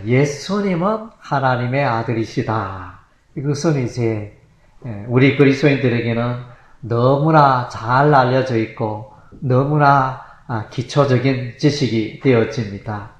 예수님은 하나님의 아들이시다. 이것은 이제 우리 그리스도인들에게는 너무나 잘 알려져 있고 너무나 기초적인 지식이 되어집니다.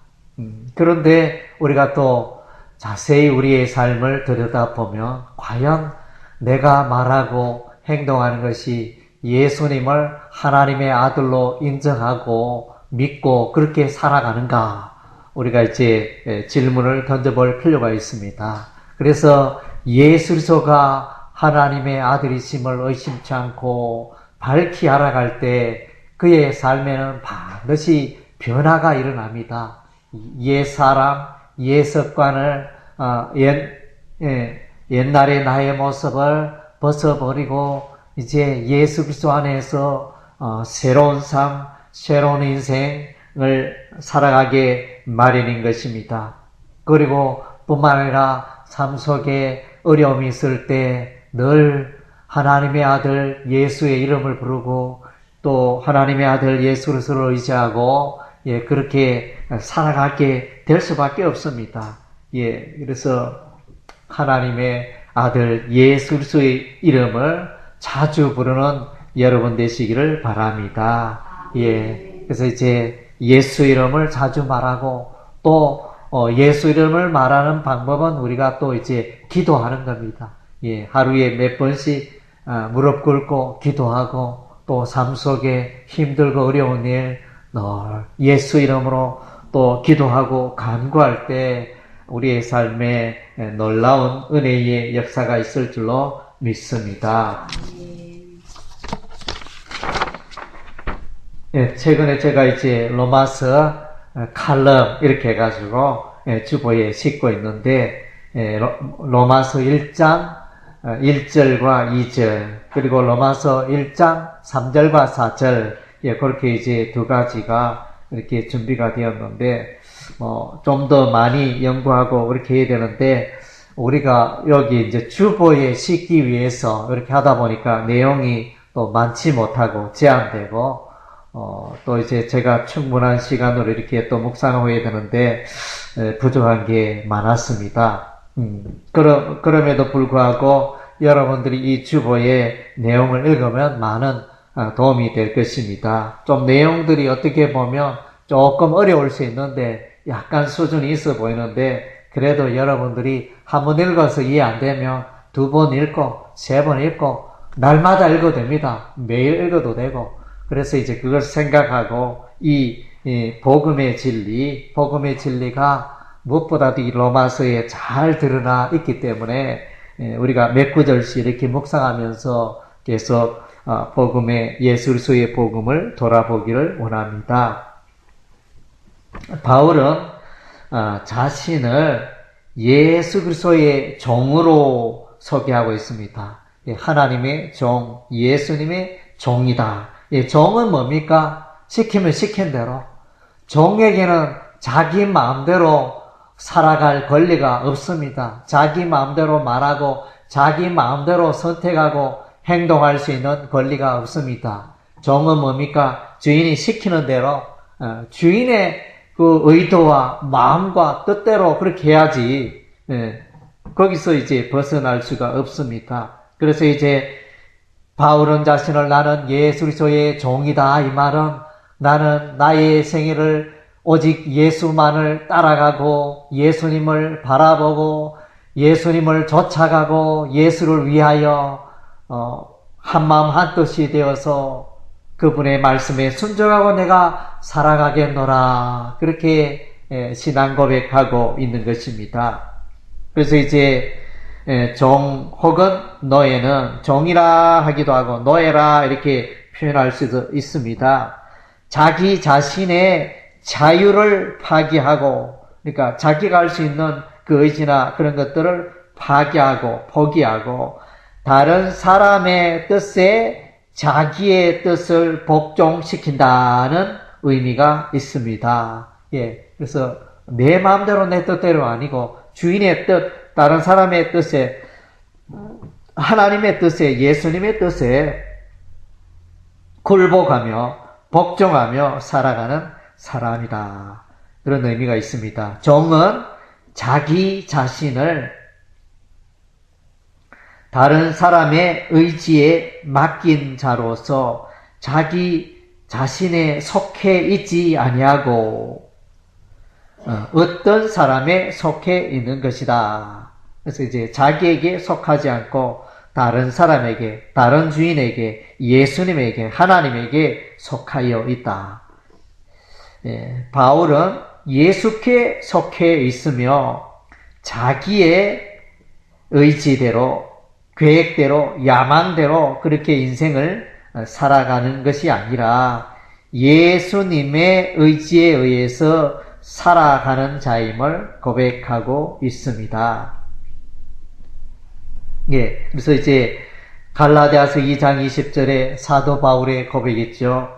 그런데 우리가 또 자세히 우리의 삶을 들여다보면 과연 내가 말하고 행동하는 것이 예수님을 하나님의 아들로 인정하고 믿고 그렇게 살아가는가? 우리가 이제 질문을 던져볼 필요가 있습니다. 그래서 예수 그리스도가 하나님의 아들이심을 의심치 않고 밝히 알아갈 때 그의 삶에는 반드시 변화가 일어납니다. 옛 사람, 옛 습관을 옛날의 나의 모습을 벗어버리고 이제 예수 그리스도 안에서 새로운 삶, 새로운 인생을 살아가게 마련인 것입니다. 그리고 뿐만 아니라 삶 속에 어려움이 있을 때 늘 하나님의 아들 예수의 이름을 부르고 또 하나님의 아들 예수 그리스도를 의지하고 그렇게 살아가게 될 수밖에 없습니다. 그래서 하나님의 아들 예수 그리스도의 이름을 자주 부르는 여러분 되시기를 바랍니다. 그래서 이제 예수 이름을 자주 말하고 또 예수 이름을 말하는 방법은 우리가 또 이제 기도하는 겁니다. 하루에 몇 번씩 무릎 꿇고 기도하고 또 삶 속에 힘들고 어려운 일 늘 예수 이름으로 또 기도하고 간구할 때 우리의 삶에 놀라운 은혜의 역사가 있을 줄로 믿습니다. 최근에 제가 이제 로마서 칼럼 이렇게 해가지고 주보에 싣고 있는데 로마서 1장 1절과 2절 그리고 로마서 1장 3절과 4절 그렇게 이제 두 가지가 이렇게 준비가 되었는데 좀 더 많이 연구하고 그렇게 해야 되는데 우리가 여기 이제 주보에 싣기 위해서 이렇게 하다 보니까 내용이 또 많지 못하고 제한되고 또 이제 제가 충분한 시간으로 이렇게 또 묵상하고 해야 되는데 부족한 게 많았습니다. 그럼에도 불구하고 여러분들이 이 주보의 내용을 읽으면 많은 도움이 될 것입니다. 좀 내용들이 어떻게 보면 조금 어려울 수 있는데 약간 수준이 있어 보이는데 그래도 여러분들이 한 번 읽어서 이해 안 되면 두 번 읽고 세 번 읽고 날마다 읽어도 됩니다. 매일 읽어도 되고 그래서 이제 그걸 생각하고 이 복음의 진리가 무엇보다도 이 로마서에 잘 드러나 있기 때문에 우리가 몇 구절씩 이렇게 묵상하면서 계속 복음의 예수 그리스도의 복음을 돌아보기를 원합니다. 바울은 자신을 예수 그리스도의 종으로 소개하고 있습니다. 하나님의 종, 예수님의 종이다. 종은 뭡니까? 시키면 시킨 대로. 종에게는 자기 마음대로 살아갈 권리가 없습니다. 자기 마음대로 말하고 자기 마음대로 선택하고 행동할 수 있는 권리가 없습니다. 종은 뭡니까? 주인이 시키는 대로 주인의 그 의도와 마음과 뜻대로 그렇게 해야지 거기서 이제 벗어날 수가 없습니다. 그래서 이제 바울은 자신을 나는 예수 그리스도의 종이다. 이 말은 나는 나의 생애를 오직 예수만을 따라가고 예수님을 바라보고 예수님을 쫓아가고 예수를 위하여 한마음 한뜻이 되어서 그분의 말씀에 순종하고 내가 살아가겠노라. 그렇게 신앙 고백하고 있는 것입니다. 그래서 이제 종 혹은 노예는 종이라 하기도 하고 노예라 이렇게 표현할 수도 있습니다. 자기 자신의 자유를 파기하고 그러니까 자기가 할 수 있는 그 의지나 그런 것들을 파기하고 포기하고 다른 사람의 뜻에 자기의 뜻을 복종시킨다는 의미가 있습니다. 그래서 내 마음대로 내 뜻대로 아니고 주인의 뜻, 다른 사람의 뜻에 하나님의 뜻에 예수님의 뜻에 굴복하며 복종하며 살아가는 사람이다. 그런 의미가 있습니다. 종은 자기 자신을 다른 사람의 의지에 맡긴 자로서 자기 자신에 속해 있지 아니하고 어떤 사람에 속해 있는 것이다. 그래서 이제 자기에게 속하지 않고 다른 사람에게, 다른 주인에게, 예수님에게, 하나님에게 속하여 있다. 바울은 예수께 속해 있으며 자기의 의지대로, 계획대로, 야망대로 그렇게 인생을 살아가는 것이 아니라 예수님의 의지에 의해서 살아가는 자임을 고백하고 있습니다. 예, 그래서 이제 갈라디아서 2장 20절에 사도 바울의 고백이죠.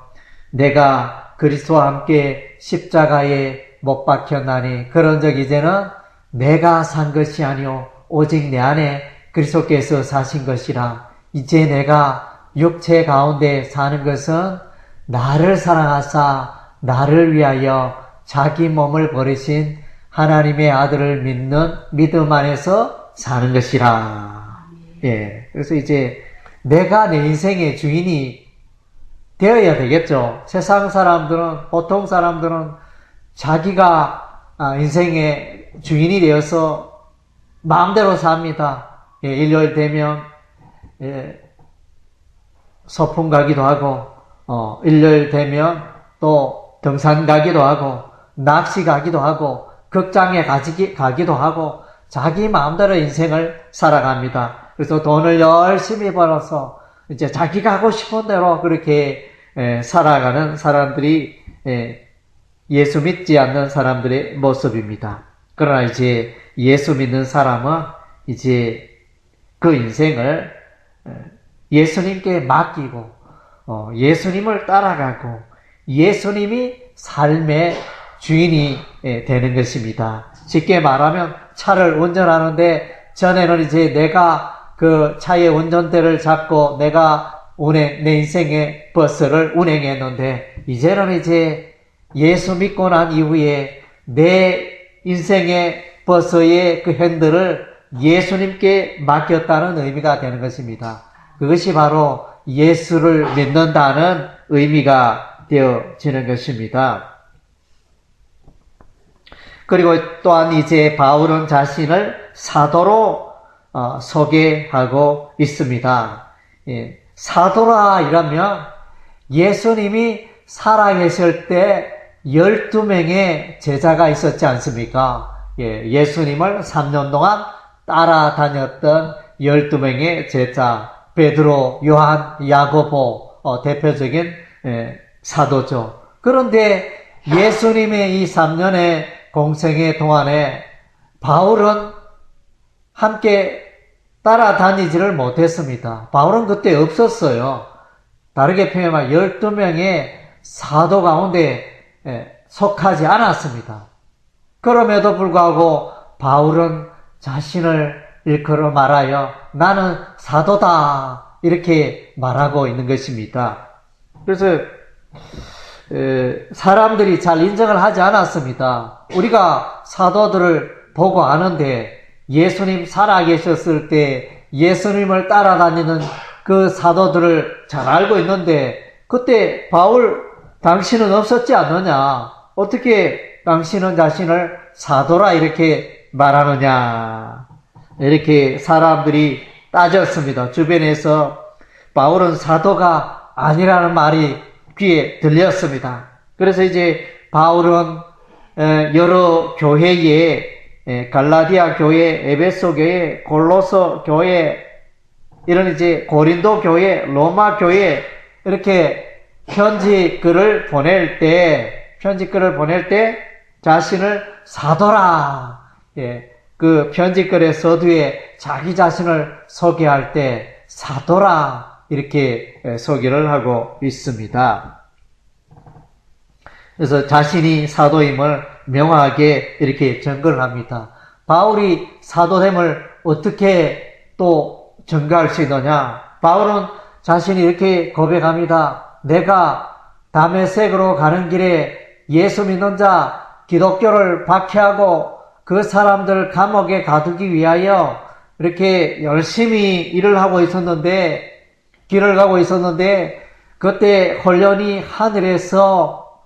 내가 그리스도와 함께 십자가에 못 박혔나니 그런즉 이제는 내가 산 것이 아니요 오직 내 안에 그리스도께서 사신 것이라. 이제 내가 육체 가운데 사는 것은 나를 사랑하사 나를 위하여 자기 몸을 버리신 하나님의 아들을 믿는 믿음 안에서 사는 것이라. 예, 그래서 이제 내가 내 인생의 주인이 되어야 되겠죠. 세상 사람들은, 보통 사람들은 자기가 인생의 주인이 되어서 마음대로 삽니다. 예, 일요일 되면 소풍 가기도 하고, 일요일 되면 또 등산 가기도 하고, 낚시 가기도 하고, 극장에 가기도 하고, 자기 마음대로 인생을 살아갑니다. 그래서 돈을 열심히 벌어서 이제 자기가 하고 싶은 대로 그렇게 살아가는 사람들이 예수 믿지 않는 사람들의 모습입니다. 그러나 이제 예수 믿는 사람은 이제 그 인생을 예수님께 맡기고 예수님을 따라가고 예수님이 삶의 주인이 되는 것입니다. 쉽게 말하면 차를 운전하는데 전에는 이제 내가 그 차의 운전대를 잡고 내가 내 인생의 버스를 운행했는데 이제는 이제 예수 믿고 난 이후에 내 인생의 버스의 그 핸들을 예수님께 맡겼다는 의미가 되는 것입니다. 그것이 바로 예수를 믿는다는 의미가 되어지는 것입니다. 그리고 또한 이제 바울은 자신을 사도로 소개하고 있습니다. 예, 사도라 이러면 예수님이 살아계실 때 12명의 제자가 있었지 않습니까? 예, 예수님을 3년 동안 따라다녔던 12명의 제자, 베드로, 요한, 야고보 대표적인 사도죠. 그런데 예수님의 이 3년의 공생의 동안에 바울은 함께 따라다니지를 못했습니다. 바울은 그때 없었어요. 다르게 표현하면 12명의 사도 가운데 속하지 않았습니다. 그럼에도 불구하고 바울은 자신을 일컬어 말하여 나는 사도다 이렇게 말하고 있는 것입니다. 그래서 사람들이 잘 인정을 하지 않았습니다. 우리가 사도들을 보고 아는데 예수님 살아계셨을 때 예수님을 따라다니는 그 사도들을 잘 알고 있는데 그때 바울 당신은 없었지 않느냐? 어떻게 당신은 자신을 사도라 이렇게 말하느냐? 이렇게 사람들이 따졌습니다. 주변에서 바울은 사도가 아니라는 말이 귀에 들렸습니다. 그래서 이제 바울은 여러 교회에 갈라디아 교회, 에베소 교회, 골로서 교회, 이런 이제 고린도 교회, 로마 교회 이렇게 편지글을 보낼 때 자신을 사도라. 예, 그 편지글의 서두에 자기 자신을 소개할 때 사도라 이렇게 소개를 하고 있습니다. 그래서 자신이 사도임을 명확하게 이렇게 증거를 합니다. 바울이 사도됨을 어떻게 또 증거할 수 있느냐? 바울은 자신이 이렇게 고백합니다. 내가 다메섹으로 가는 길에 예수 믿는 자 기독교를 박해하고 그 사람들 감옥에 가두기 위하여 이렇게 열심히 일을 하고 있었는데, 길을 가고 있었는데, 그때 홀연히 하늘에서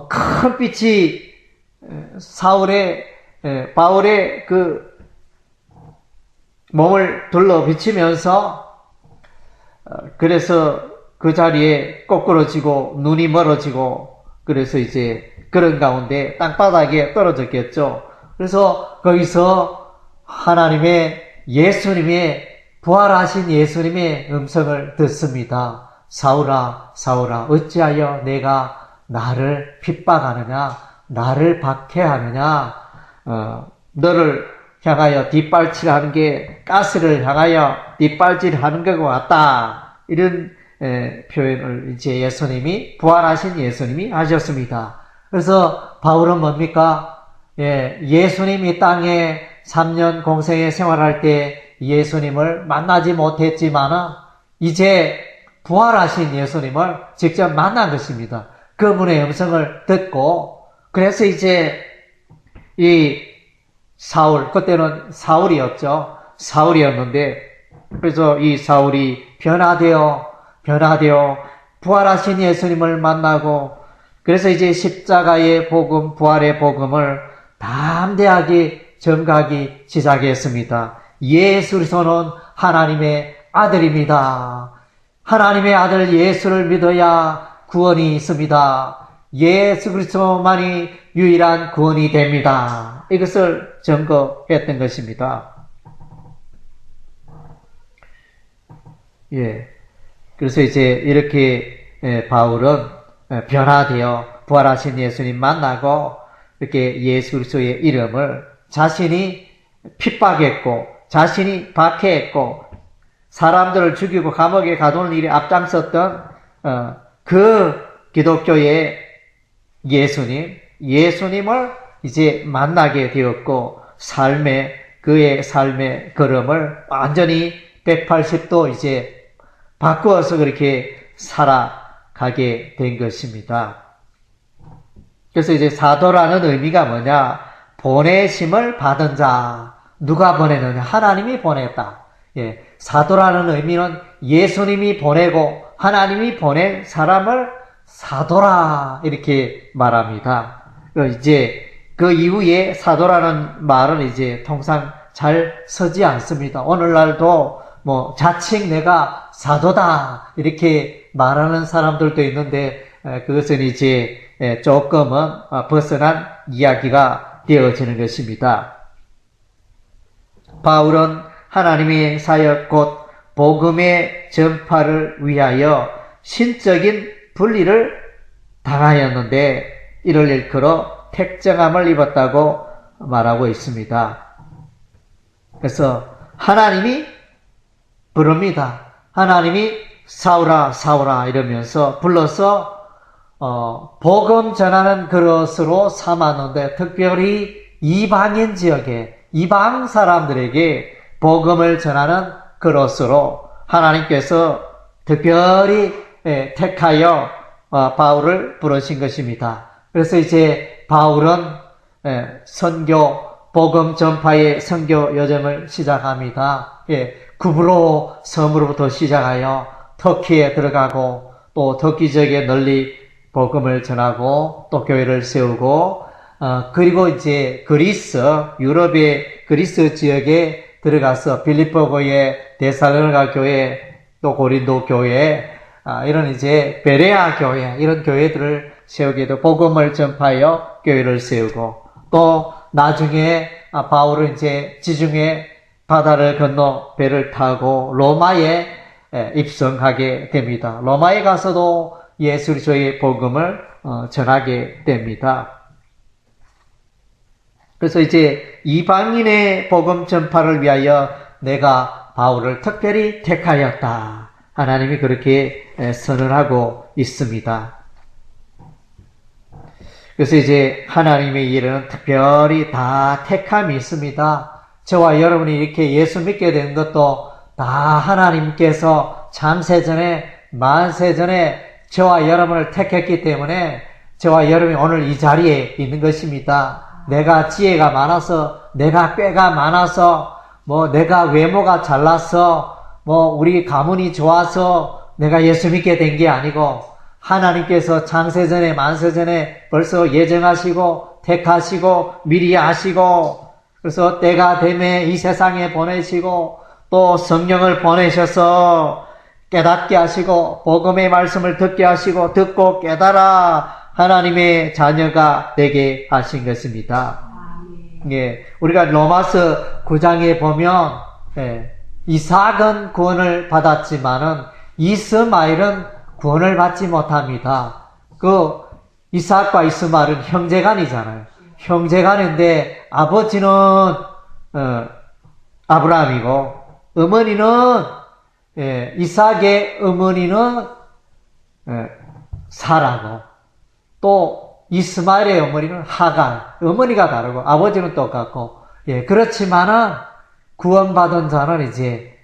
큰 빛이 바울의 그 몸을 둘러 비치면서, 그래서 그 자리에 꼬꾸러지고 눈이 멀어지고, 그래서 이제 그런 가운데 땅바닥에 떨어졌겠죠. 그래서 거기서 예수님의 부활하신 예수님의 음성을 듣습니다. 사울아, 사울아, 어찌하여 내가 나를 핍박하느냐, 나를 박해하느냐, 너를 향하여 뒷발질하는 게 가스를 향하여 뒷발질하는 것과 같다. 이런 표현을 이제 부활하신 예수님이 하셨습니다. 그래서 바울은 뭡니까? 예수님이 땅에 3년 공생에 생활할 때 예수님을 만나지 못했지만 이제 부활하신 예수님을 직접 만난 것입니다. 그분의 음성을 듣고, 그래서 이제 이 사울, 그때는 사울이었는데, 그래서 이 사울이 변화되어 부활하신 예수님을 만나고, 그래서 이제 십자가의 복음, 부활의 복음을 담대하게 전가하기 시작했습니다. 예수 그리스도는 하나님의 아들입니다. 하나님의 아들 예수를 믿어야 구원이 있습니다. 예수 그리스도만이 유일한 구원이 됩니다. 이것을 증거했던 것입니다. 그래서 이제 이렇게 바울은 변화되어 부활하신 예수님 만나고, 이렇게 예수 그리스도의 이름을 자신이 핍박했고, 자신이 박해했고, 사람들을 죽이고 감옥에 가두는 일에 앞장섰던 그 기독교의 예수님을 이제 만나게 되었고, 그의 삶의 걸음을 완전히 180도 이제 바꾸어서 그렇게 살아가게 된 것입니다. 그래서 이제 사도라는 의미가 뭐냐? 보내심을 받은 자. 누가 보내느냐? 하나님이 보냈다. 사도라는 의미는 예수님이 보내고 하나님이 보낸 사람을 사도라 이렇게 말합니다. 이제 그 이후에 사도라는 말은 이제 통상 잘 쓰지 않습니다. 오늘날도 자칭 내가 사도다 이렇게 말하는 사람들도 있는데, 그것은 이제 조금은 벗어난 이야기가 되어지는 것입니다. 바울은 하나님의 사역 곧 복음의 전파를 위하여 신적인 분리를 당하였는데, 이를 일컬어 택정함을 입었다고 말하고 있습니다. 그래서 하나님이 부릅니다. 하나님이 사울아 사울아 이러면서 불러서 복음 전하는 그릇으로 삼았는데, 특별히 이방인 지역에 이방 사람들에게 복음을 전하는 그릇으로 하나님께서 특별히 택하여 바울을 부르신 것입니다. 그래서 이제 바울은 복음 전파의 선교 여정을 시작합니다. 구브로 섬으로부터 시작하여 터키에 들어가고, 또 터키 지역에 널리 복음을 전하고 또 교회를 세우고, 그리고 이제 유럽의 그리스 지역에 들어가서 빌립보 교회, 데살로니가 교회, 또 고린도 교회, 이런 이제 베레아 교회, 이런 교회들을 세우게 되고 복음을 전파하여 교회를 세우고, 또 나중에 바울은 이제 지중해 바다를 건너 배를 타고 로마에 입성하게 됩니다. 로마에 가서도 예수 그리스도의 복음을 전하게 됩니다. 그래서 이제 이방인의 복음 전파를 위하여 내가 바울을 특별히 택하였다. 하나님이 그렇게 선언하고 있습니다. 그래서 이제 하나님의 일은 특별히 다 택함이 있습니다. 저와 여러분이 이렇게 예수 믿게 된 것도 다 하나님께서 창세전에 만세전에 저와 여러분을 택했기 때문에 저와 여러분이 오늘 이 자리에 있는 것입니다. 내가 지혜가 많아서, 내가 꾀가 많아서, 내가 외모가 잘나서, 우리 가문이 좋아서 내가 예수 믿게 된 게 아니고, 하나님께서 창세전에 만세전에 벌써 예정하시고, 택하시고, 미리 아시고, 그래서 때가 되매 이 세상에 보내시고, 또 성령을 보내셔서 깨닫게 하시고, 복음의 말씀을 듣게 하시고, 듣고 깨달아 하나님의 자녀가 되게 하신 것입니다. 예, 우리가 로마서 9장에 보면, 이삭은 구원을 받았지만은, 이스마엘은 구원을 받지 못합니다. 이삭과 이스마엘은 형제간이잖아요. 형제간인데, 아버지는, 아브라함이고, 어머니는, 이삭의 어머니는, 사라고, 또, 이스마엘의 어머니는 하갈, 어머니가 다르고, 아버지는 똑같고, 그렇지만은, 구원받은 자는 이제,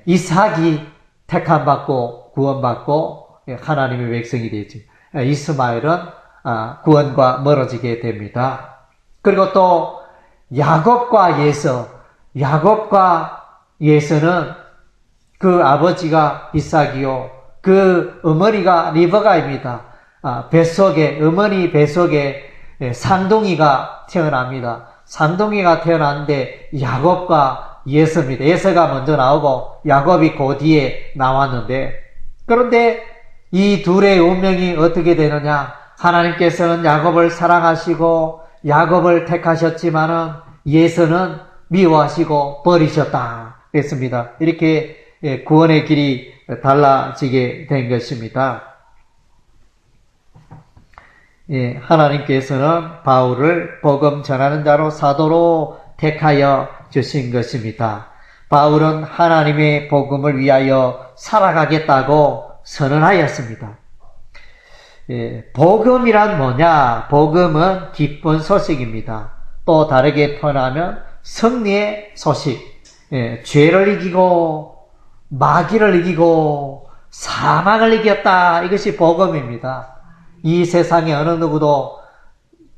이삭이 택함받고, 구원받고, 하나님의 백성이 되죠. 이스마엘은, 구원과 멀어지게 됩니다. 그리고 또, 야곱과 예서는 그 아버지가 이삭이요, 그 어머니가 리브가입니다. 어머니 뱃속에 상둥이가 태어납니다. 상둥이가 태어났는데 야곱과 예서입니다. 예서가 먼저 나오고 야곱이 그 뒤에 나왔는데, 그런데 이 둘의 운명이 어떻게 되느냐? 하나님께서는 야곱을 사랑하시고 야곱을 택하셨지만은 예서는 미워하시고 버리셨다 했습니다. 이렇게 구원의 길이 달라지게 된 것입니다. 하나님께서는 바울을 복음 전하는 자로 사도로 택하여 주신 것입니다. 바울은 하나님의 복음을 위하여 살아가겠다고 선언하였습니다. 복음이란 뭐냐? 복음은 기쁜 소식입니다. 또 다르게 표현하면 승리의 소식. 죄를 이기고 마귀를 이기고 사망을 이겼다. 이것이 복음입니다. 이 세상에 어느 누구도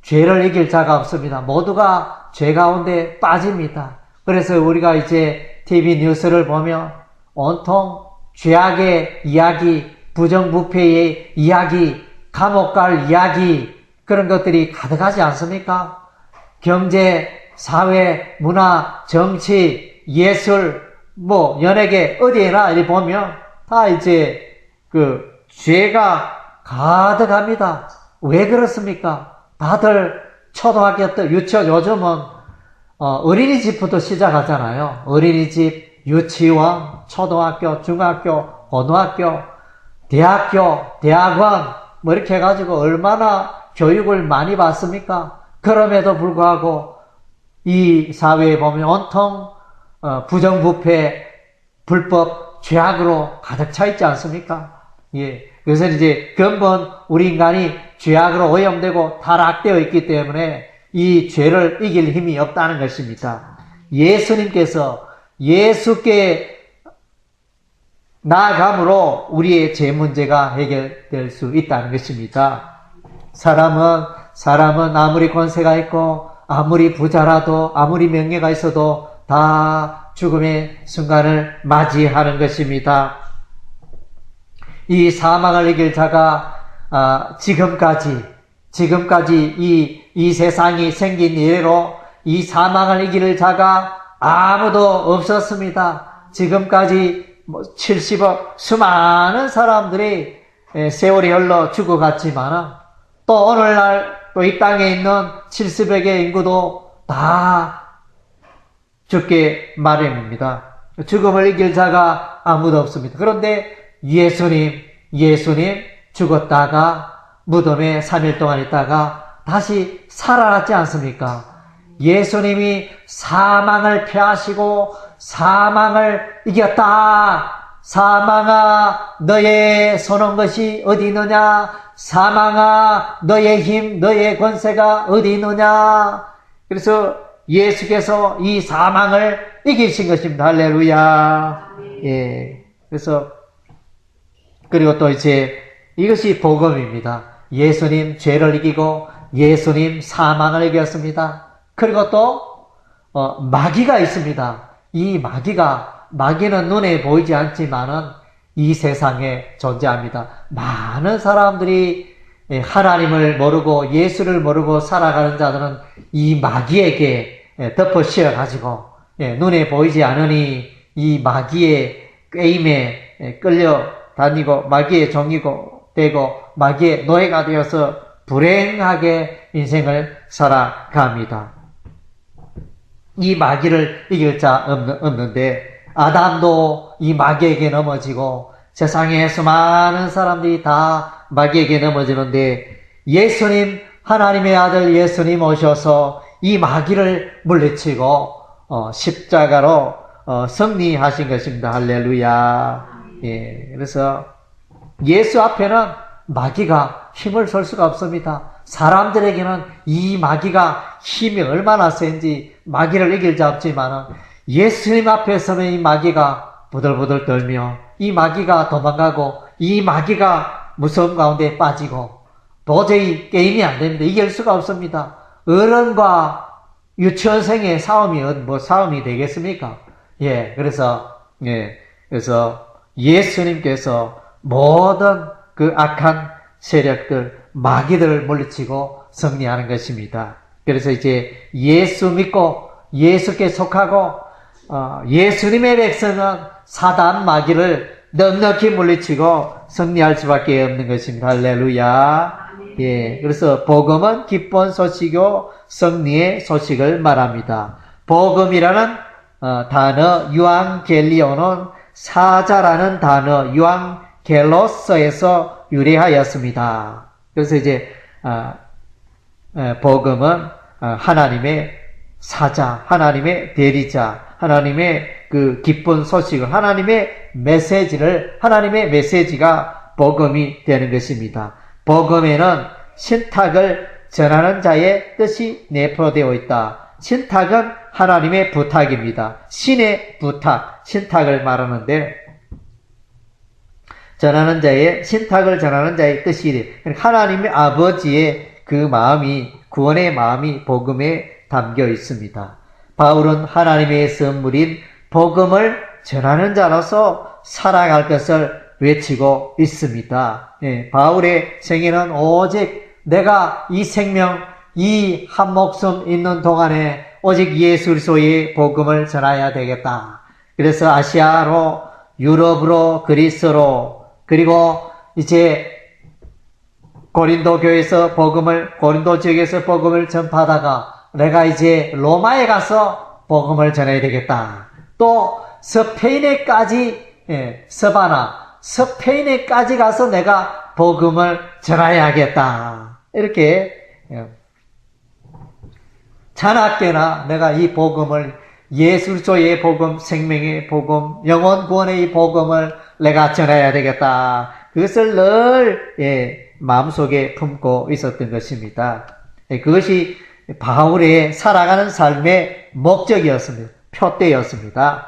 죄를 이길 자가 없습니다. 모두가 죄 가운데 빠집니다. 그래서 우리가 이제 TV 뉴스를 보면 온통 죄악의 이야기, 부정부패의 이야기, 감옥 갈 이야기, 그런 것들이 가득하지 않습니까? 경제, 사회, 문화, 정치, 예술, 연예계 어디에나 이렇게 보면 다 이제 죄가 가득합니다. 왜 그렇습니까? 다들 초등학교, 요즘은 어린이집부터 시작하잖아요. 어린이집, 유치원, 초등학교, 중학교, 고등학교, 대학교, 대학원 이렇게 해가지고 얼마나 교육을 많이 받습니까? 그럼에도 불구하고 이 사회에 보면 온통 부정부패, 불법, 죄악으로 가득 차 있지 않습니까? 그래서 이제 근본 우리 인간이 죄악으로 오염되고 타락되어 있기 때문에 이 죄를 이길 힘이 없다는 것입니다. 예수님께서 예수께 나아감으로 우리의 죄 문제가 해결될 수 있다는 것입니다. 사람은 아무리 권세가 있고 아무리 부자라도 아무리 명예가 있어도 다 죽음의 순간을 맞이하는 것입니다. 이 사망을 이길 자가 지금까지 이 세상이 생긴 이래로 이 사망을 이길 자가 아무도 없었습니다. 지금까지 70억 수많은 사람들이 세월이 흘러 죽어갔지만 또 오늘날 또 이 땅에 있는 70억의 인구도 다 죽게 마련입니다. 죽음을 이길 자가 아무도 없습니다. 그런데 예수님 죽었다가 무덤에 3일 동안 있다가 다시 살아났지 않습니까? 예수님이 사망을 패하시고 사망을 이겼다. 사망아 너의 손은 것이 어디 있느냐? 사망아 너의 힘 너의 권세가 어디 있느냐? 그래서 예수께서 이 사망을 이기신 것입니다. 할렐루야. 그래서 그리고 또 이제 이것이 복음입니다. 예수님 죄를 이기고 예수님 사망을 이겼습니다. 그리고 또 마귀가 있습니다. 이 마귀는 눈에 보이지 않지만은 이 세상에 존재합니다. 많은 사람들이 하나님을 모르고 예수를 모르고 살아가는 자들은 이 마귀에게 덮어 씌워가지고 눈에 보이지 않으니 이 마귀의 게임에 끌려다니고 마귀의 종이고 되고 마귀의 노예가 되어서 불행하게 인생을 살아갑니다. 이 마귀를 이길 자 없는데 아담도 이 마귀에게 넘어지고 세상에 수많은 사람들이 다 마귀에게 넘어지는데 예수님, 하나님의 아들 예수님 오셔서 이 마귀를 물리치고 십자가로 승리하신 것입니다. 할렐루야. 예, 그래서 예수 앞에는 마귀가 힘을 쓸 수가 없습니다. 사람들에게는 이 마귀가 힘이 얼마나 센지 마귀를 이길 자 없지만은 예수님 앞에 서면 이 마귀가 부들부들 떨며 이 마귀가 도망가고 이 마귀가 무서움 가운데 빠지고 도저히 게임이 안 됩니다. 이길 수가 없습니다. 어른과 유치원생의 싸움이 싸움이 되겠습니까? 그래서 예수님께서 모든 그 악한 세력들, 마귀들을 물리치고 승리하는 것입니다. 그래서 이제 예수 믿고 예수께 속하고 예수님의 백성은 사단 마귀를 넉넉히 물리치고 승리할 수밖에 없는 것입니다. 할렐루야. 그래서 복음은 기쁜 소식이요 승리의 소식을 말합니다. 복음이라는 단어 유앙겔리오는 사자라는 단어 유앙겔로서에서 유래하였습니다. 그래서 이제 복음은 하나님의 사자, 하나님의 대리자, 하나님의 그 기쁜 소식을, 하나님의 메시지가 복음이 되는 것입니다. 복음에는 신탁을 전하는 자의 뜻이 내포되어 있다. 신탁은 하나님의 부탁입니다. 신의 부탁, 신탁을 말하는데 신탁을 전하는 자의 뜻이 하나님의 아버지의 그 마음이, 구원의 마음이 복음에 담겨 있습니다. 바울은 하나님의 선물인 복음을 전하는 자로서 살아갈 것을 외치고 있습니다. 바울의 생애는 오직 내가 이 생명, 이 한 목숨 있는 동안에 오직 예수 그리스도의 복음을 전해야 되겠다. 그래서 아시아로, 유럽으로, 그리스로, 그리고 이제 고린도 지역에서 복음을 전파하다가 내가 이제 로마에 가서 복음을 전해야 되겠다. 또 스페인에까지 스페인에까지 가서 내가 복음을 전해야겠다. 이렇게 자나깨나 내가 이 복음을, 예수 그리스도의 복음, 생명의 복음, 영혼 구원의 이 복음을 내가 전해야 되겠다. 그것을 늘 마음속에 품고 있었던 것입니다. 그것이 바울의 살아가는 삶의 목적이었습니다. 표대였습니다.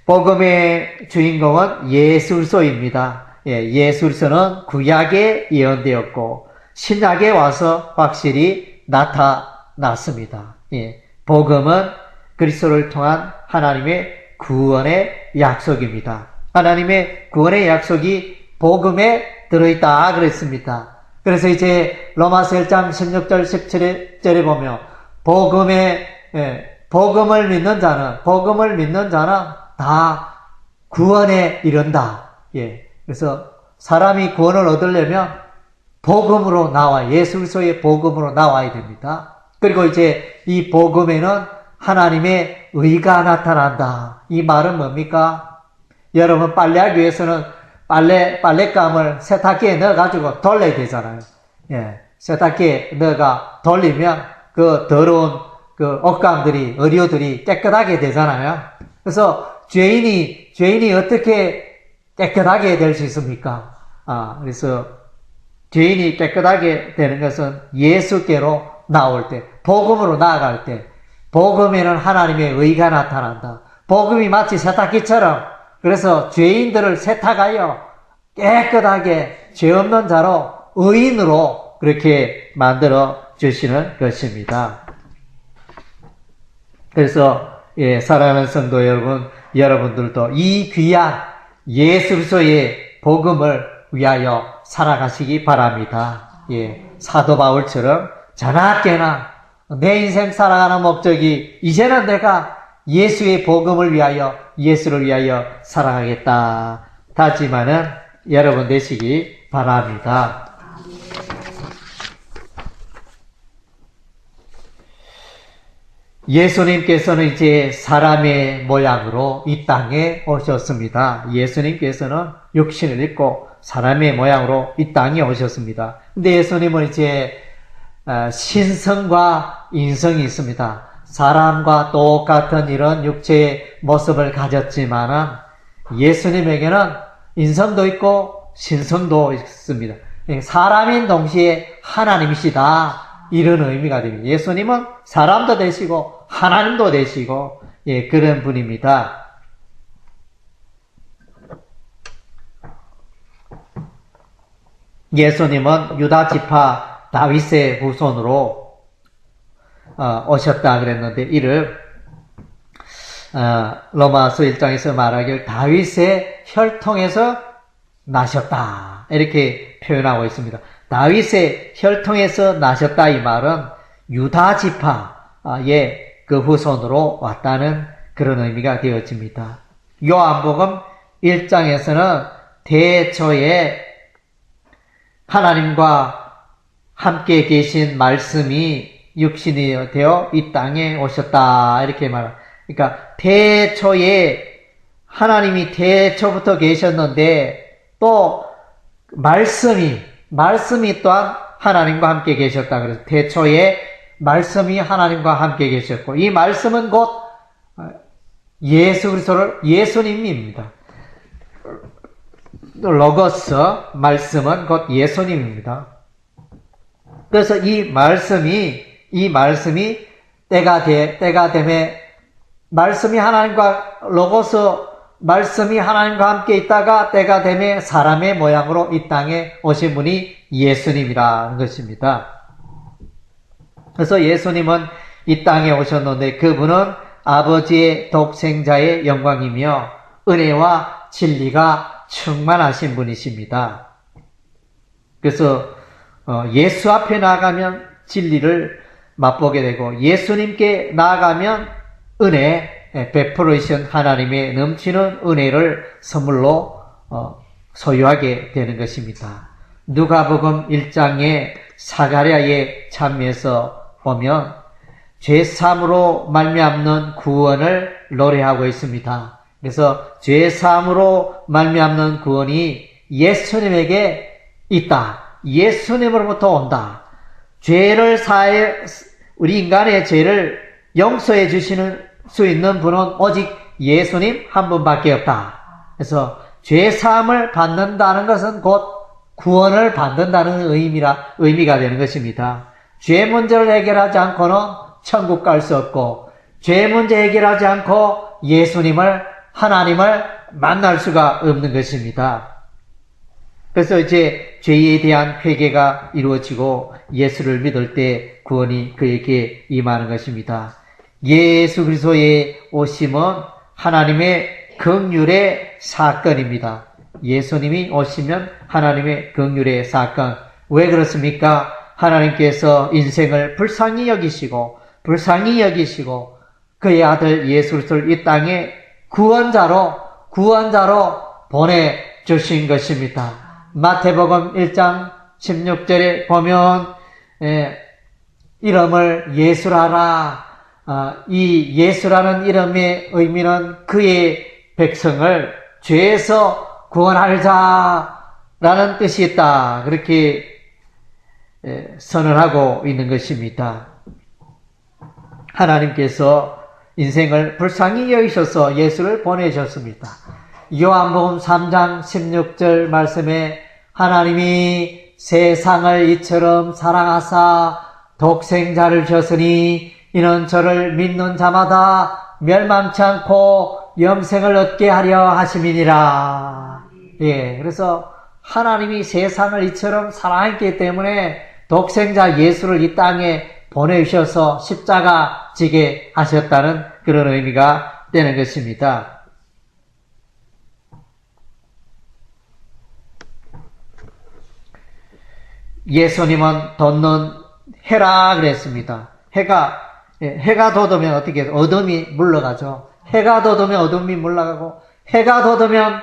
복음의 주인공은 예수 그리스도입니다. 예수 그리스도는 구약에 예언되었고 신약에 와서 확실히 나타났습니다. 복음은 그리스도를 통한 하나님의 구원의 약속입니다. 하나님의 구원의 약속이 복음에 들어있다 그랬습니다. 그래서 이제 로마서 1장 16절 17절에 보면 복음을 믿는 자는 다 구원에 이른다. 그래서 사람이 구원을 얻으려면 복음으로 예수 그리스도의 복음으로 나와야 됩니다. 그리고 이제 이 복음에는 하나님의 의가 나타난다. 이 말은 뭡니까? 여러분 빨래하기 위해서는 빨랫감을 세탁기에 넣어가지고 돌려야 되잖아요. 세탁기에 넣어가 돌리면 그 더러운 그 옷감들이, 의류들이 깨끗하게 되잖아요. 그래서 죄인이 어떻게 깨끗하게 될 수 있습니까? 그래서 죄인이 깨끗하게 되는 것은 예수께로 나올 때, 복음으로 나아갈 때, 복음에는 하나님의 의가 나타난다. 복음이 마치 세탁기처럼, 그래서 죄인들을 세탁하여 깨끗하게 죄 없는 자로, 의인으로 그렇게 만들어 주시는 것입니다. 그래서 사랑하는 성도 여러분, 여러분들도 이 귀한 예수 그리스도의 복음을 위하여 살아가시기 바랍니다. 사도 바울처럼 자나깨나 내 인생 살아가는 목적이 이제는 내가 예수의 복음을 위하여, 예수를 위하여 살아가겠다 다짐하는 여러분 되시기 바랍니다. 예수님께서는 이제 사람의 모양으로 이 땅에 오셨습니다. 예수님께서는 육신을 입고 사람의 모양으로 이 땅에 오셨습니다. 근데 예수님은 이제 신성과 인성이 있습니다. 사람과 똑같은 이런 육체의 모습을 가졌지만은 예수님에게는 인성도 있고 신성도 있습니다. 사람인 동시에 하나님이시다. 이런 의미가 됩니다. 예수님은 사람도 되시고 하나님도 되시고 그런 분입니다. 예수님은 유다 지파 다윗의 후손으로 오셨다 그랬는데 이를 로마서 1장에서 말하길 다윗의 혈통에서 나셨다 이렇게 표현하고 있습니다. 다윗의 혈통에서 나셨다 이 말은 유다 지파의 그 후손으로 왔다는 그런 의미가 되어집니다. 요한복음 1장에서는 대초에 하나님과 함께 계신 말씀이 육신이 되어 이 땅에 오셨다 이렇게 말합니다. 그러니까 대초에 하나님이 대초부터 계셨는데 또 말씀이 또한 하나님과 함께 계셨다. 그래서 대초에 말씀이 하나님과 함께 계셨고 이 말씀은 곧 예수 그리스도를 예수님입니다. 로고스 말씀은 곧 예수님입니다. 그래서 이 말씀이 때가 됨에 말씀이 하나님과 로고스 말씀이 하나님과 함께 있다가 때가 됨에 사람의 모양으로 이 땅에 오신 분이 예수님이라는 것입니다. 그래서 예수님은 이 땅에 오셨는데 그분은 아버지의 독생자의 영광이며 은혜와 진리가 충만하신 분이십니다. 그래서 예수 앞에 나아가면 진리를 맛보게 되고 예수님께 나아가면 은혜 베풀으신 하나님의 넘치는 은혜를 선물로 소유하게 되는 것입니다. 누가복음 1장의 사가랴의 참미에서 보면 죄사함으로 말미암는 구원을 노래하고 있습니다. 그래서 죄사함으로 말미암는 구원이 예수님에게 있다. 예수님으로부터 온다. 우리 인간의 죄를 용서해 주시는 수 있는 분은 오직 예수님 한 분밖에 없다. 그래서 죄사함을 받는다는 것은 곧 구원을 받는다는 의미가 되는 것입니다. 죄 문제를 해결하지 않고는 천국 갈 수 없고 죄 문제 해결하지 않고 하나님을 만날 수가 없는 것입니다. 그래서 이제 죄에 대한 회개가 이루어지고 예수를 믿을 때 구원이 그에게 임하는 것입니다. 예수 그리스도의 오심은 하나님의 긍휼의 사건입니다. 예수님이 오시면 하나님의 긍휼의 사건. 왜 그렇습니까? 하나님께서 인생을 불쌍히 여기시고 그의 아들 예수 그리스도를 이 땅에 구원자로 보내주신 것입니다. 마태복음 1장 16절에 보면 이름을 예수라라. 이 예수라는 이름의 의미는 그의 백성을 죄에서 구원할 자라는 뜻이 있다. 그렇게 선언하고 있는 것입니다. 하나님께서 인생을 불쌍히 여기셔서 예수를 보내셨습니다. 요한복음 3장 16절 말씀에 하나님이 세상을 이처럼 사랑하사 독생자를 주셨으니 이는 저를 믿는 자마다 멸망치 않고 영생을 얻게 하려 하심이니라. 그래서 하나님이 세상을 이처럼 사랑했기 때문에 독생자 예수를 이 땅에 보내주셔서 십자가 지게 하셨다는 그런 의미가 되는 것입니다. 예수님은 돋는 해라 그랬습니다. 해가 돋으면 어떻게 해요? 어둠이 물러가죠. 해가 돋으면 어둠이 물러가고, 해가 돋으면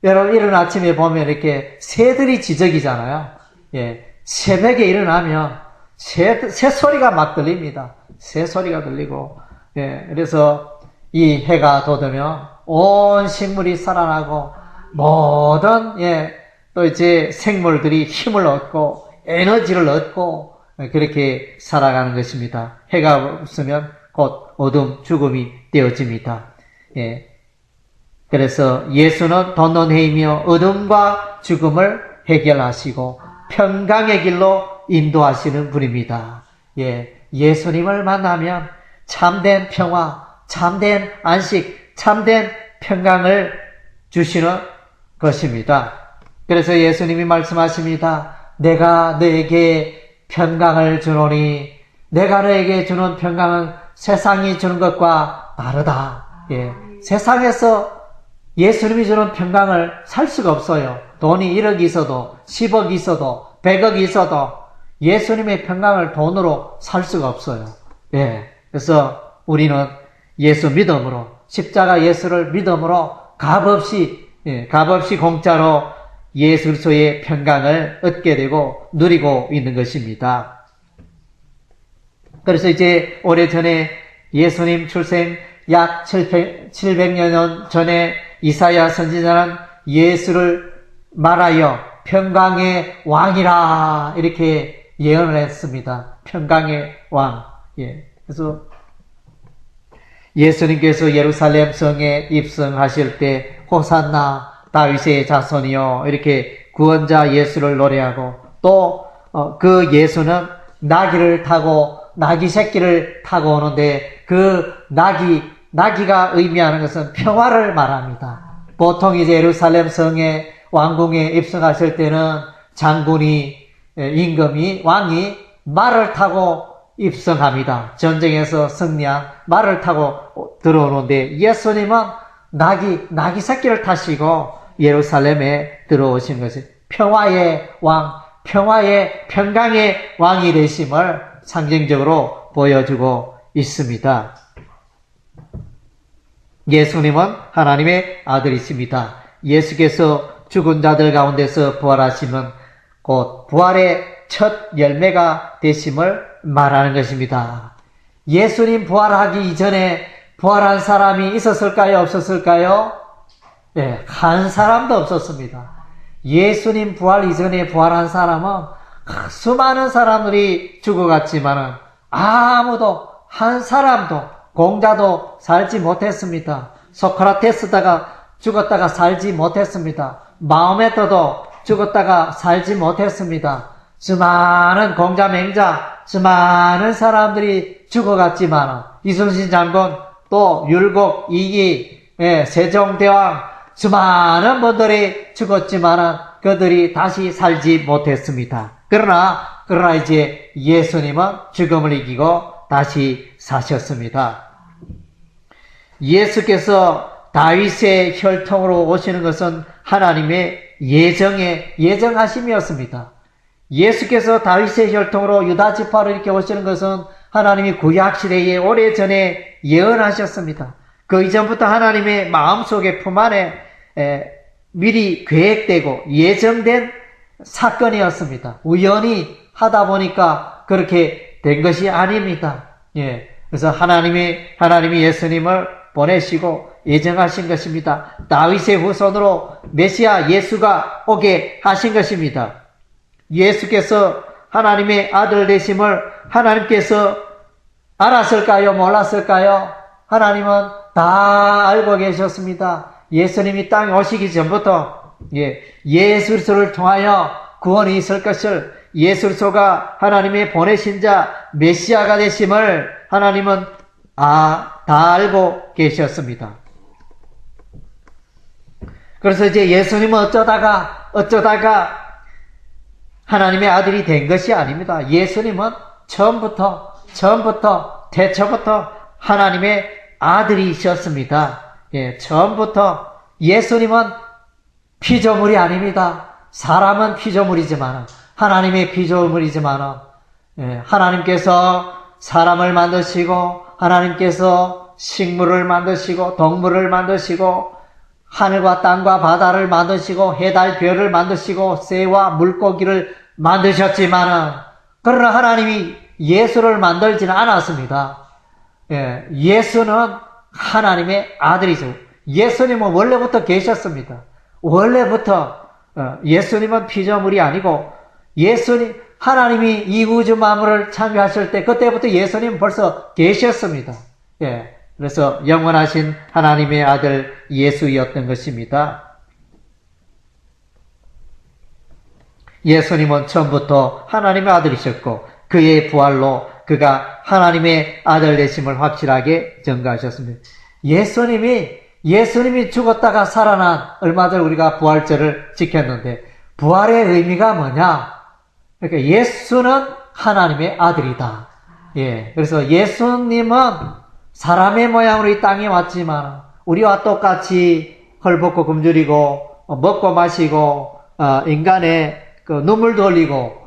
여러분 이른 아침에 보면 이렇게 새들이 지저귀잖아요. 예, 새벽에 일어나면 새소리가 막 들립니다. 새소리가 들리고, 예, 그래서 이 해가 돋으면 온 식물이 살아나고, 모든, 예, 또 이제 생물들이 힘을 얻고, 에너지를 얻고, 그렇게 살아가는 것입니다. 해가 없으면 곧 어둠, 죽음이 되어집니다. 예. 그래서 예수는 돋는 해이며 어둠과 죽음을 해결하시고 평강의 길로 인도하시는 분입니다. 예. 예수님을 만나면 참된 평화, 참된 안식, 참된 평강을 주시는 것입니다. 그래서 예수님이 말씀하십니다. 내가 너에게 평강을 주노니 내가 너에게 주는 평강은 세상이 주는 것과 다르다. 예. 세상에서 예수님이 주는 평강을 살 수가 없어요. 돈이 1억 있어도 10억 있어도 100억 있어도 예수님의 평강을 돈으로 살 수가 없어요. 예. 그래서 우리는 예수 믿음으로 십자가 예수를 믿음으로 값없이 공짜로 예수 그리스도의 평강을 얻게 되고 누리고 있는 것입니다. 그래서 이제 오래전에 예수님 출생 약 700여 년 전에 이사야 선지자는 예수를 말하여 평강의 왕이라 이렇게 예언을 했습니다. 평강의 왕. 예. 그래서 예수님께서 예루살렘 성에 입성하실 때 호산나 다윗의 자손이요 이렇게 구원자 예수를 노래하고 또 그 예수는 나귀를 타고 나귀 새끼를 타고 오는데 그 나귀가 의미하는 것은 평화를 말합니다. 보통 이제 예루살렘 성의 왕궁에 입성하실 때는 장군이 임금이 왕이 말을 타고 입성합니다. 전쟁에서 승리한 말을 타고 들어오는데 예수님은 나귀 새끼를 타시고 예루살렘에 들어오신 것이 평화의 왕, 평강의 왕이 되심을 상징적으로 보여주고 있습니다. 예수님은 하나님의 아들이십니다. 예수께서 죽은 자들 가운데서 부활하시면 곧 부활의 첫 열매가 되심을 말하는 것입니다. 예수님 부활하기 이전에 부활한 사람이 있었을까요? 없었을까요? 네, 한 사람도 없었습니다. 예수님 부활 이전에 부활한 사람은 수많은 사람들이 죽어갔지만은 아무도 한 사람도 공자도 살지 못했습니다. 소크라테스다가 죽었다가 살지 못했습니다. 마호메트도 죽었다가 살지 못했습니다. 수많은 공자 맹자 수많은 사람들이 죽어갔지만 이순신 장군 또 율곡 이기 세종대왕 수많은 분들이 죽었지만 그들이 다시 살지 못했습니다. 그러나 이제 예수님은 죽음을 이기고 다시 사셨습니다. 예수께서 다윗의 혈통으로 오시는 것은 하나님의 예정하심이었습니다. 예수께서 다윗의 혈통으로 유다 지파로 이렇게 오시는 것은 하나님이 구약시대에 오래전에 예언하셨습니다. 그 이전부터 하나님의 마음속에 품 안에 미리 계획되고 예정된 사건이었습니다. 우연히 하다 보니까 그렇게 된 것이 아닙니다. 예. 그래서 하나님이 예수님을 보내시고 예정하신 것입니다. 다윗의 후손으로 메시아 예수가 오게 하신 것입니다. 예수께서 하나님의 아들 되심을 하나님께서 알았을까요? 몰랐을까요? 하나님은 다 알고 계셨습니다. 예수님이 땅에 오시기 전부터 예수 그리스도를 통하여 구원이 있을 것을 예수 그리스도가 하나님의 보내신 자 메시아가 되심을 하나님은 다 알고 계셨습니다. 그래서 이제 예수님은 어쩌다가 하나님의 아들이 된 것이 아닙니다. 예수님은 처음부터 태초부터 하나님의 아들이셨습니다. 예, 처음부터 예수님은 피조물이 아닙니다. 사람은 피조물이지만, 하나님의 피조물이지만, 예, 하나님께서 사람을 만드시고, 하나님께서 식물을 만드시고, 동물을 만드시고, 하늘과 땅과 바다를 만드시고, 해달 별을 만드시고, 새와 물고기를 만드셨지만은, 그러나 하나님이 예수를 만들지는 않았습니다. 예, 예수는 하나님의 아들이죠. 예수님은 원래부터 계셨습니다. 원래부터 예수님은 피조물이 아니고 하나님이 이 우주 만물을 창조하실 때 그때부터 예수님은 벌써 계셨습니다. 예, 그래서 영원하신 하나님의 아들 예수였던 것입니다. 예수님은 처음부터 하나님의 아들이셨고 그의 부활로 그가 하나님의 아들 되심을 확실하게 증거하셨습니다. 예수님이 죽었다가 살아난 얼마 전 우리가 부활절을 지켰는데 부활의 의미가 뭐냐? 그러니까 예수는 하나님의 아들이다. 예, 그래서 예수님은 사람의 모양으로 이 땅에 왔지만 우리와 똑같이 헐벗고 굶주리고 먹고 마시고 인간의 그 눈물도 흘리고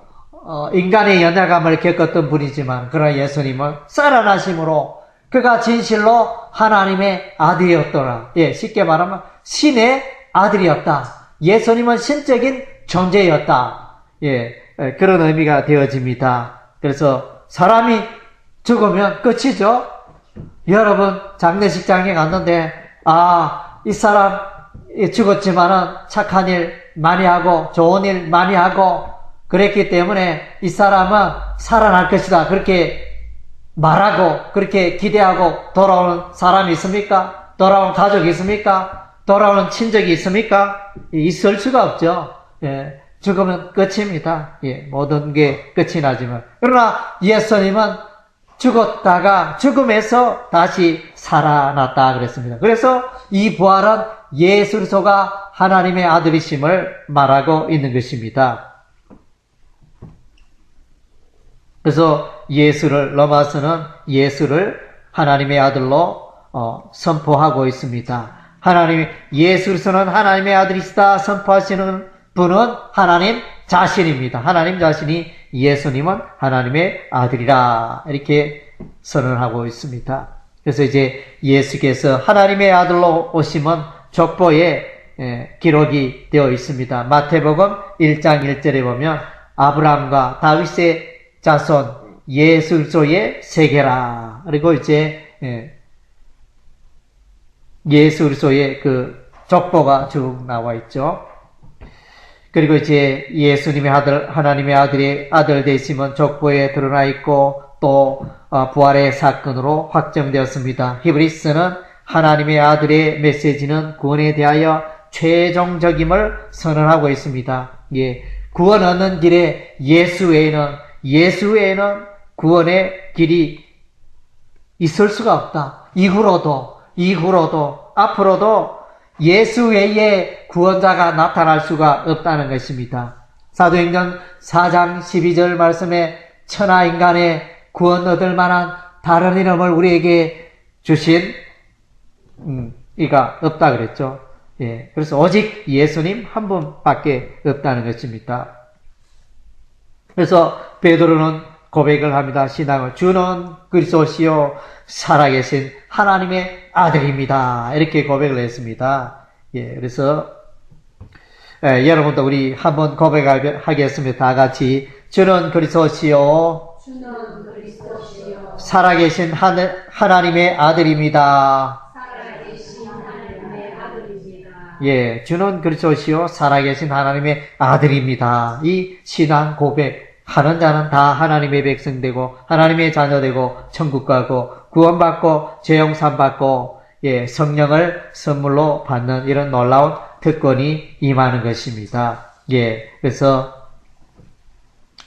인간의 연약함을 겪었던 분이지만 그러나 예수님은 살아나심으로 그가 진실로 하나님의 아들이었더라. 예, 쉽게 말하면 신의 아들이었다. 예수님은 신적인 존재였다. 예, 그런 의미가 되어집니다. 그래서 사람이 죽으면 끝이죠. 여러분 장례식장에 갔는데 이 사람 죽었지만은 착한 일 많이 하고 좋은 일 많이 하고 그랬기 때문에 이 사람은 살아날 것이다. 그렇게 말하고 그렇게 기대하고 돌아오는 사람이 있습니까? 돌아오는 가족이 있습니까? 돌아오는 친족이 있습니까? 있을 수가 없죠. 예, 죽으면 끝입니다. 예, 모든 게 끝이 나지만 그러나 예수님은 죽었다가 죽음에서 다시 살아났다 그랬습니다. 그래서 이 부활은 예수 그리스도가 하나님의 아들이심을 말하고 있는 것입니다. 그래서 로마서는 예수를 하나님의 아들로 선포하고 있습니다. 예수 그리스도는 하나님의 아들이시다 선포하시는 분은 하나님 자신입니다. 하나님 자신이 예수님은 하나님의 아들이라 이렇게 선언하고 있습니다. 그래서 이제 예수께서 하나님의 아들로 오심은 족보에 기록이 되어 있습니다. 마태복음 1장 1절에 보면 아브라함과 다윗의 자손 예수 그리스도의 세계라. 그리고 이제 예수 그리스도의 그 족보가 쭉 나와 있죠. 그리고 이제 예수님의 하나님의 아들 되심은 족보에 드러나 있고 또 부활의 사건으로 확정되었습니다. 히브리서는 하나님의 아들의 메시지는 구원에 대하여 최종적임을 선언하고 있습니다. 예, 구원 얻는 길에 예수 외에는 구원의 길이 있을 수가 없다. 이후로도 앞으로도 예수 외에 구원자가 나타날 수가 없다는 것입니다. 사도행전 4장 12절 말씀에 천하 인간의 구원 얻을 만한 다른 이름을 우리에게 주신 이가 없다 그랬죠. 예, 그래서 오직 예수님 한 분밖에 없다는 것입니다. 그래서 베드로는 고백을 합니다. 신앙을 주는 그리스도시요 살아계신 하나님의 아들입니다. 이렇게 고백을 했습니다. 예, 그래서 여러분도 우리 한번 고백하겠습니다. 다 같이 주는 그리스도시요 살아계신 하나님의 아들입니다. 예, 주는 그리스도시요 살아계신 하나님의 아들입니다. 이 신앙 고백 하는 자는 다 하나님의 백성되고 하나님의 자녀되고 천국 가고 구원받고 죄용산 받고 예, 성령을 선물로 받는 이런 놀라운 특권이 임하는 것입니다. 예, 그래서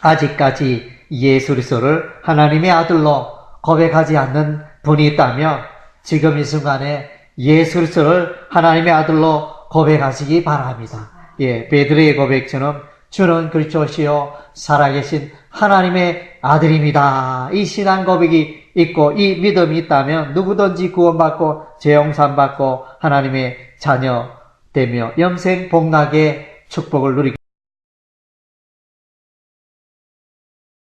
아직까지 예수 그리스도를 하나님의 아들로 고백하지 않는 분이 있다면 지금 이 순간에 예수 그리스도를 하나님의 아들로 고백하시기 바랍니다. 예, 베드로의 고백처럼 주는 그리스도시요 살아계신 하나님의 아들입니다. 이 신앙 고백이 있고 이 믿음이 있다면 누구든지 구원받고 죄용산 받고 하나님의 자녀 되며 영생 복락의 축복을 누리게